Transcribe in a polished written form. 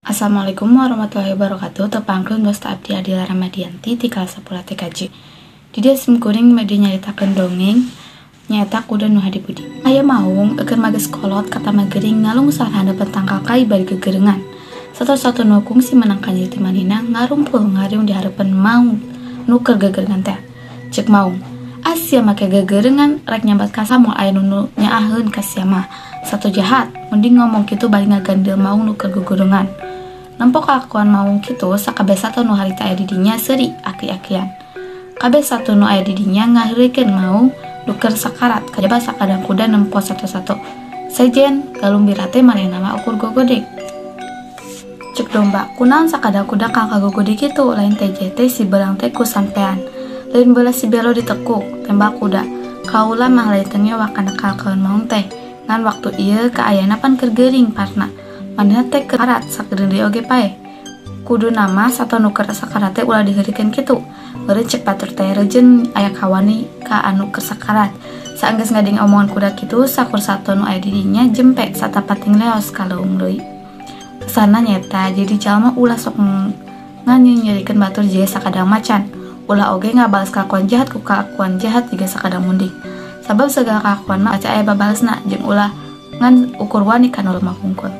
Assalamualaikum warahmatullahi wabarakatuh. Tepangkeun Bosta Abdi Adila Ramadianti ti kelas 10 TKJ. Di dia simkuring media nyaritakeun dongeng nyaeta kuda nu hadi budi. Aya maung eukeun mages kolot kata magering ngalung sarana petangkal kai bari gegeureungan. Satu-satu nu kungsi menangkan ti manina ngarumpul ngariung di hareupeun maung nu keur gegeureungan teh. Ceuk maung, "Asia make gegeureungan rek nyambat ka samoal aya nu nyaaheun ka sia mah. Satu jahat, mending ngomong kitu bari ngagandel maung nu keur gegeureungan." Nempo kelakuan maung kitu sakabeh satu nu harita aya di dinya seuri aki-akian. Kabeh satu nu aya di dinya ngaheurikeun maung nu keur sakarat kajaba sakadang kuda nempo satu-satu. Sejen galung birate manehna mah ukur gogodek. Cek domba, kunaon sakadang kuda kang kagogodek kitu lain TJT si beurang teh ku sampean. Lain beula si belo ditekuk tembak kuda. Kaula mah lain tengnya wakana kalakuan maung teh. Ngan waktu ieu kaayana pan keur geuring parna. Manehna teh karat sakedeung deui oge pae. Kudu nama satu nu keur sakarat teh ulah diheurikeun kitu. Meureun cek batur teh reujeun aya kawani ka anu keur sakarat. Saenggeus ngading omongan kuda kitu, sakur satu nu aya di dinya jempe satapating leos ka leuweung deui. Kesana nyata jadi jalma ulah sok nganyieurikeun batur jiga sakadang macan. Ulah oge ngabalas kalakuan jahat ku kalakuan jahat jiga sakadang munding. Sabab segala kalakuan mah aca aya babalesna jeung ulah ngan ukur wani kana lemah hungkul.